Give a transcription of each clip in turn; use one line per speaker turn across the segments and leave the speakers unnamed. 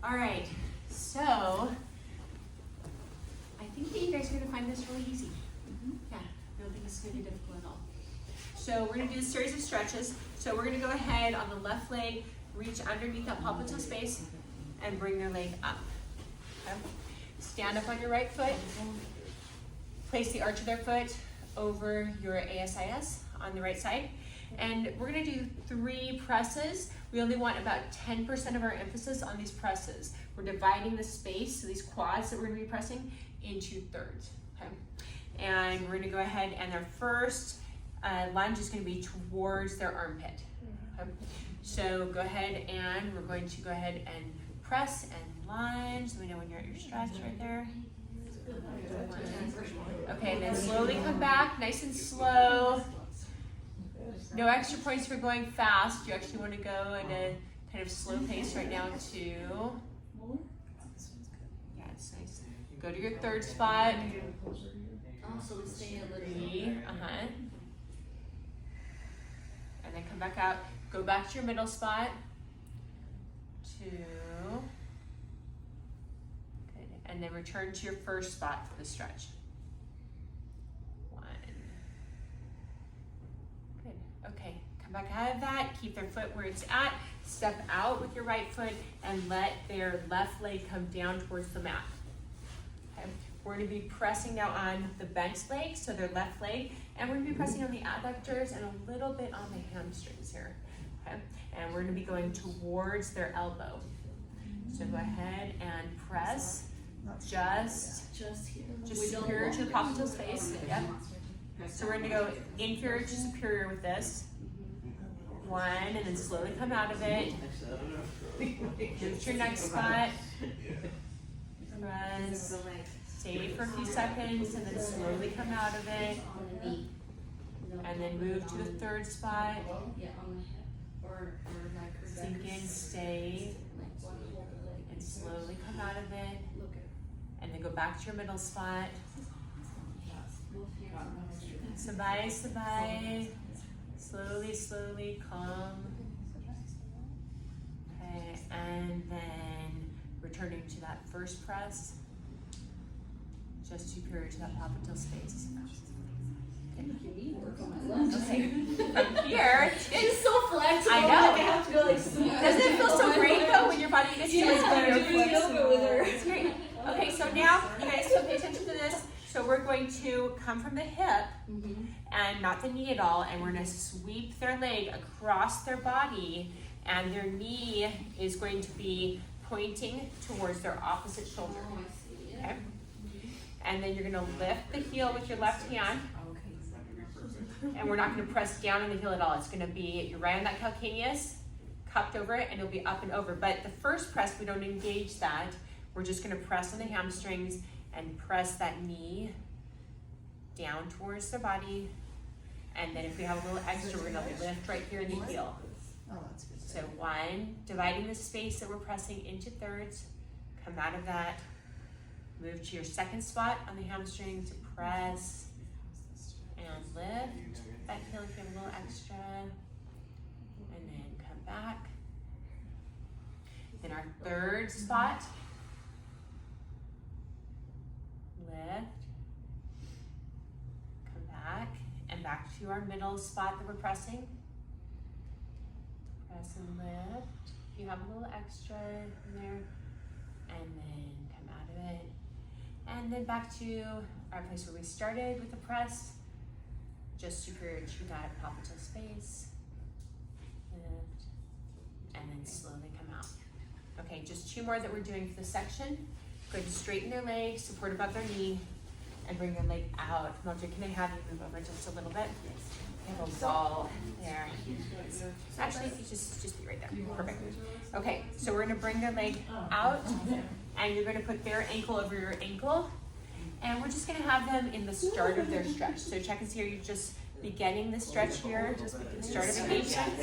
All right, so I think that you guys are gonna find this really easy. Yeah, I don't think it's gonna be difficult at all. So we're gonna do a series of stretches. So we're gonna go ahead on the left leg, reach underneath that popliteal space, and bring your leg up. Okay. Stand up on your right foot. Place the arch of their foot over your ASIS on the right side. And we're gonna do 3 presses. We only want about 10% of our emphasis on these presses. We're dividing the space, so these quads that we're gonna be pressing, into thirds, okay? And we're gonna go ahead and their first lunge is gonna be towards their armpit. Okay? So go ahead and we're going to go ahead and press and lunge. Let me know when you're at your stretch right there. Okay, then slowly come back, nice and slow. No extra points for going fast. You actually want to go at a kind of slow pace right now too. Yeah, it's nice. Go to your third spot.
Also, we stay a little.
3, and then come back out. Go back to your middle spot. 2. Good. And then return to your first spot for the stretch. 1. Good. Okay. Come back out of that. Keep their foot where it's at. Step out with your right foot and let their left leg come down towards the mat. Okay. We're going to be pressing now on the bent leg, so their left leg, and we're going to be pressing on the adductors and a little bit on the hamstrings here. Okay. And we're going to be going towards their elbow. So go ahead and press just superior to the popliteal space. Yep. So we're going to go inferior to superior with this. 1, and then slowly come out of it. Move to your next spot. Press. Stay for a few seconds, and then slowly come out of it. And then move to the third spot. Sink in, stay, and slowly come out of it. And then go back to your middle spot. Sabay, sabay. Slowly, slowly come. Okay, and then returning to that first press, just superior to that popliteal space. Okay, from here,
It's so flexible.
I know.
Like I have to go like super.
Doesn't it feel so great though when your body gets to
doing yoga with her.
It's great. Okay, so now you guys still pay attention to this. So we're going to come from the hip and not the knee at all, and we're going to sweep their leg across their body, and their knee is going to be pointing towards their opposite shoulder. Okay? And then you're going to lift the heel with your left hand. And we're not going to press down on the heel at all. It's going to be, you're right on that calcaneus, cupped over it, and it'll be up and over. But the first press, we don't engage that. We're just going to press on the hamstrings and press that knee down towards their body. And then if we have a little extra, we're going to lift right here in the heel. So 1, dividing the space that we're pressing into thirds. Come out of that. Move to your second spot on the hamstrings. Press and lift that heel if you have a little extra. And then come back. Then our third spot. Lift, come back, and back to our middle spot that we're pressing. Press and lift. You have a little extra in there, and then come out of it. And then back to our place where we started with the press, just superior to that popliteal space. Lift, and then slowly come out. Okay, just 2 more that we're doing for this section. Go ahead and straighten their legs, support above their knee, and bring their leg out. Mildred, can I have you move over just a little bit? You have a ball there. Actually, you just be right there. Perfect. Okay, so we're gonna bring their leg out, and you're gonna put their ankle over your ankle, and we're just gonna have them in the start of their stretch. So check and see, are you just beginning the stretch here, the start of engagement?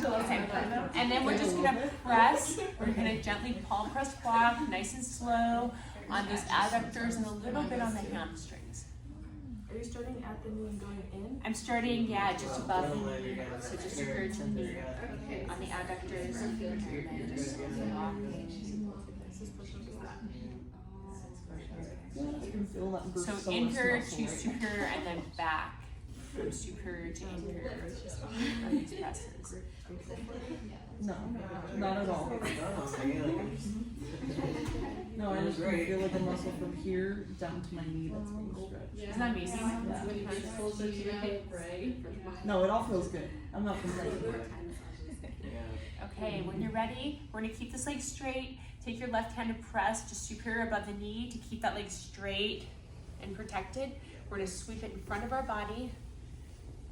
Okay. And then we're just gonna press, we're gonna gently palm press walk, nice and slow, on those adductors and a little bit on the hamstrings.
Are you starting at the knee and going in?
I'm starting, yeah, just above the knee, so just superior to the knee, on the adductors, and then just walking.
You can feel that burst
So
so much
inferior
muscle
to
right
superior and then back from superior to inferior on these presses.
No, not at all. No, I just can feel like a muscle from here down to my knee that's being stretched.
Isn't that amazing?
Yeah.
Closer to the hip, right?
No, it all feels good. I'm not complaining.
Okay, when you're ready, we're gonna keep this leg straight. Take your left hand and press just superior above the knee to keep that leg straight and protected. We're gonna sweep it in front of our body.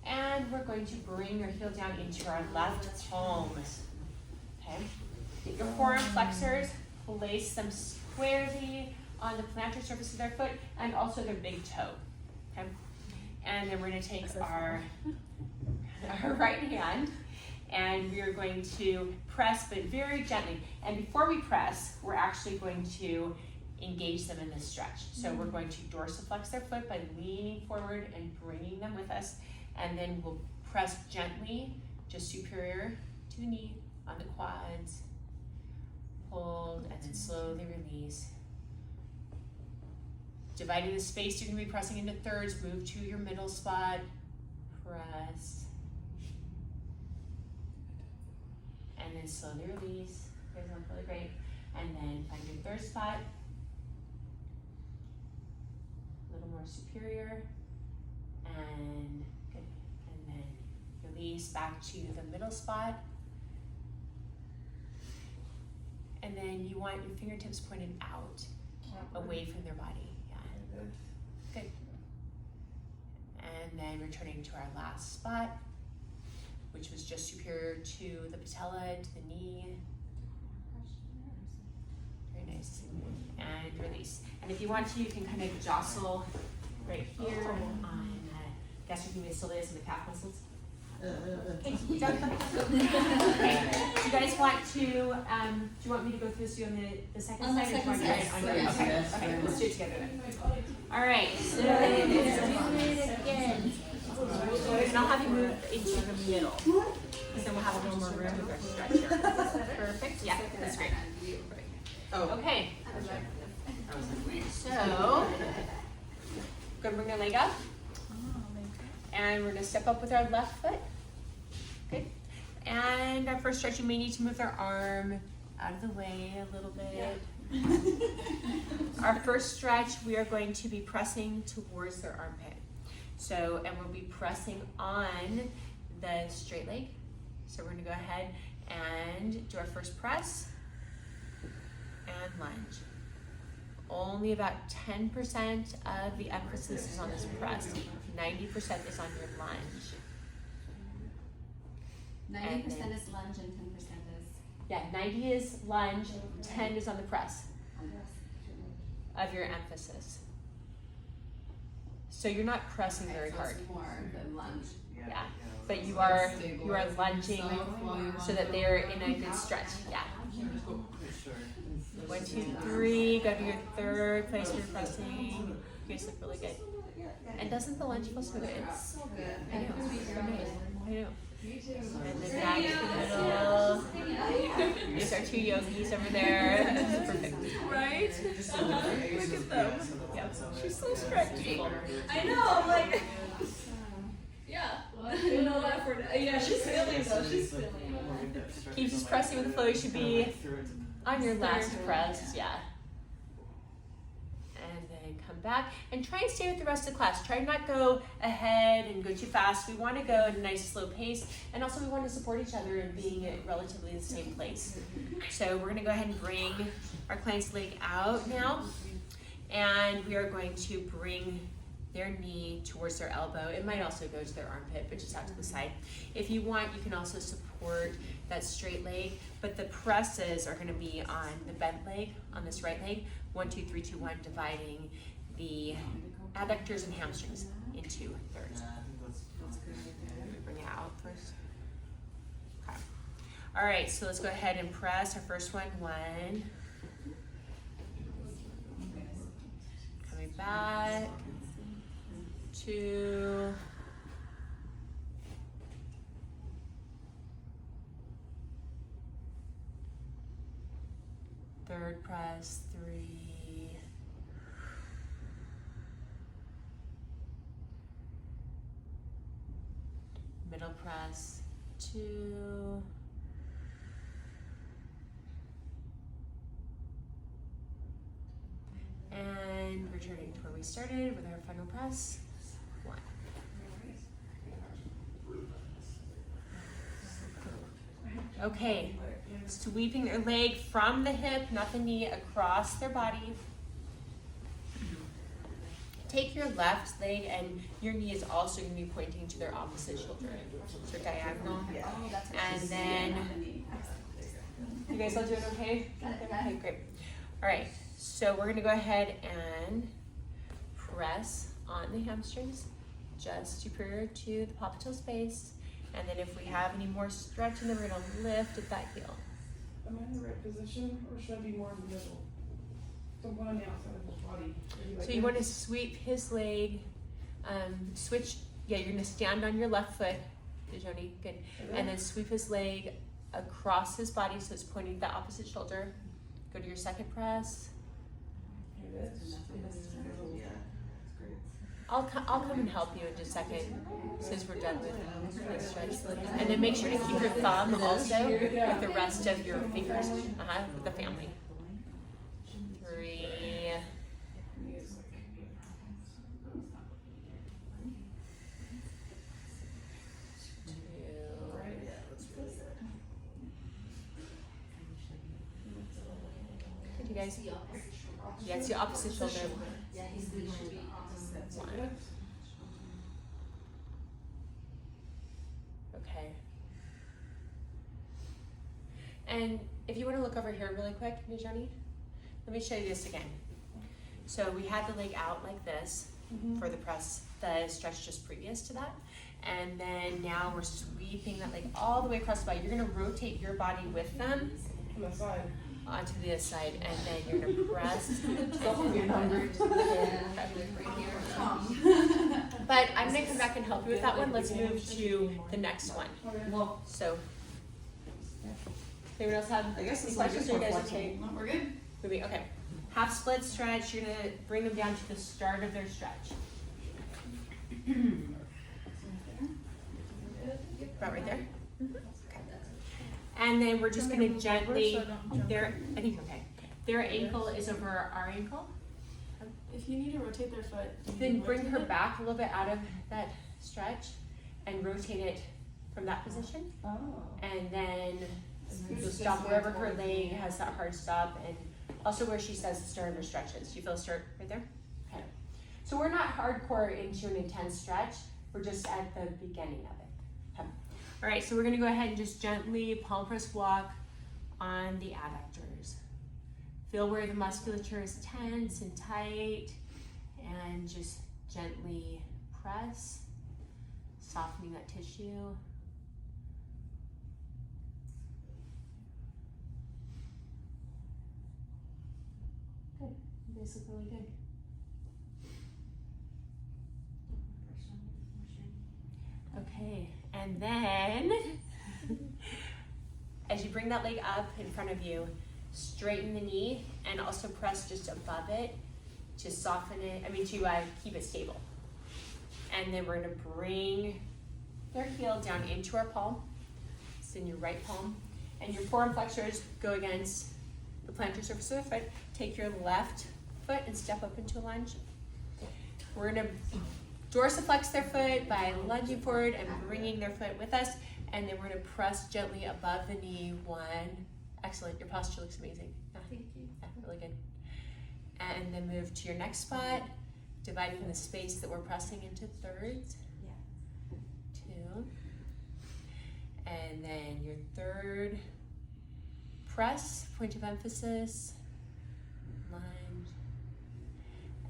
And we're going to bring your heel down into our left palm. Okay, get your forearm flexors, place them squarely on the plantar surface of their foot and also their big toe. Okay, and then we're going to take our right hand and we are going to press, but very gently. And before we press, we're actually going to engage them in this stretch. So we're going to dorsiflex their foot by leaning forward and bringing them with us. And then we'll press gently, just superior to the knee, on the quads. Hold, and then slowly release. Dividing the space, you're gonna be pressing into thirds. Move to your middle spot. Press. And then slowly release. You guys look really great. And then find your third spot. A little more superior. And good. And then release back to the middle spot. And then you want your fingertips pointed out, away from their body. Yeah. Good. And then returning to our last spot, which was just superior to the patella, to the knee. Very nice. And release. And if you want to, you can kind of jostle right here on gastrocnemius soleus and the calf muscles. Okay, done. Okay. Do you guys want to, do you want me to go through this on the second
On the
slide? Or do you
second
want to
slide.
do it on your,
Yes.
okay,
Yes.
okay, let's do it together then. All right, so again. And I'll have you move into the middle, because then we'll have a little more room with our stretch here. Perfect, yeah, that's great. Okay. So, gonna bring our leg up. And we're gonna step up with our left foot. Good. And our first stretch, you may need to move their arm out of the way a little bit. Our first stretch, we are going to be pressing towards their armpit. So, and we'll be pressing on the straight leg. So we're gonna go ahead and do our first press and lunge. Only about 10% of the emphasis is on this press. 90% is on your lunge.
90% is lunge and 10% is.
Yeah, 90 is lunge, 10 is on the press of your emphasis. So you're not pressing very hard.
More than lunge.
Yeah, but you are lunging so that they're in a good stretch. Yeah. 1, 2, 3. Go to your third place you're pressing. You guys look really good. And doesn't the lunge feel so good?
So good.
I know. I know. And then back to the middle. These are two yogis over there. That's perfect. Right? Look at them. Yep. She's so stretchy.
I know, I'm like. Yeah. You know that for yeah, she's feeling though. She's feeling.
Keep just pressing with the flow. You should be on your last press. Yeah. And then come back and try and stay with the rest of the class. Try to not go ahead and go too fast. We want to go at a nice slow pace, and also we want to support each other in being at relatively the same place. So we're going to go ahead and bring our client's leg out now, and we are going to bring their knee towards their elbow. It might also go to their armpit, but just out to the side. If you want, you can also support that straight leg, but the presses are going to be on the bent leg, on this right leg. 1, 2, 3, 2, 1, dividing the adductors and hamstrings into thirds. Bring it out first. Okay. All right, so let's go ahead and press our first one. 1. Coming back. 2. 2, third press, 3, middle press, 2, and returning to where we started with our final press, 1. Okay, sweeping their leg from the hip, not the knee, across their body. Take your left leg and your knee is also going to be pointing to their opposite shoulder. So diagonal. And then, you guys all doing okay? Okay, great. All right, so we're going to go ahead and press on the hamstrings, just superior to the popliteal space. And then if we have any more stretching, then we're going to lift at that heel.
Am I in the right position, or should I be more in the middle? So I'm on the outside of his body.
So you want to sweep his leg, switch, yeah, you're going to stand on your left foot, Joni, good. And then sweep his leg across his body so it's pointing to the opposite shoulder. Go to your second press. I'll come and help you in just a second since we're done with this stretch. And then make sure to keep your thumb also with the rest of your fingers, with the family. 3, 2. Good, you guys. Yeah, it's the opposite shoulder.
Yeah, he's the should be
1. Okay. And if you want to look over here really quick, Nijani, let me show you this again. So we had the leg out like this for the press, the stretch just previous to that. And then now we're sweeping that leg all the way across the body. You're going to rotate your body with them
On the side.
onto the other side, and then you're going to press. But I'm going to come back and help you with that one. Let's move to the next one.
Well,
So, anyone else have
I guess
any
it's like
questions?
just
Or you
more
guys okay?
flexible.
We're good.
Moving, okay. Half split stretch, you're gonna bring them down to the start of their stretch. About right there? Okay. And then we're just gonna gently, I think okay. Their ankle is over our ankle.
If you need to rotate their foot,
Then bring her back a little bit out of that stretch and rotate it from that position.
Oh.
And then you'll stop wherever her leg has that hard stop, and also where she says the start of her stretches. You feel a start right there? Okay. So we're not hardcore into an intense stretch. We're just at the beginning of it. Okay. All right, so we're gonna go ahead and just gently palm press walk on the adductors. Feel where the musculature is tense and tight, and just gently press, softening that tissue. Good. You guys look really good. Okay, and then as you bring that leg up in front of you, straighten the knee and also press just above it to soften it, to keep it stable. And then we're gonna bring their heel down into our palm. It's in your right palm. And your forearm flexors go against the plantar surface of the foot. Take your left foot and step up into a lunge. We're gonna dorsiflex their foot by lunging forward and bringing their foot with us. And then we're gonna press gently above the knee. 1. Excellent, your posture looks amazing. Yeah.
Thank you.
Yeah, really good. And then move to your next spot, dividing the space that we're pressing into thirds. 2. And then your third press, point of emphasis, lunge,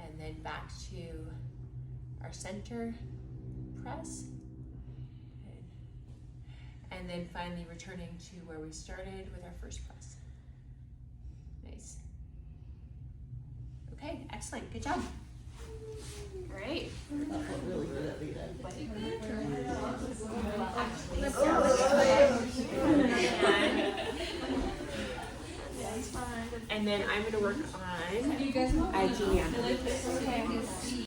and then back to our center press. Good. And then finally returning to where we started with our first press. Nice. Okay, excellent, good job. All right. Great.
That felt really good at the end.
And then I'm going to work on
You guys
Giuliana.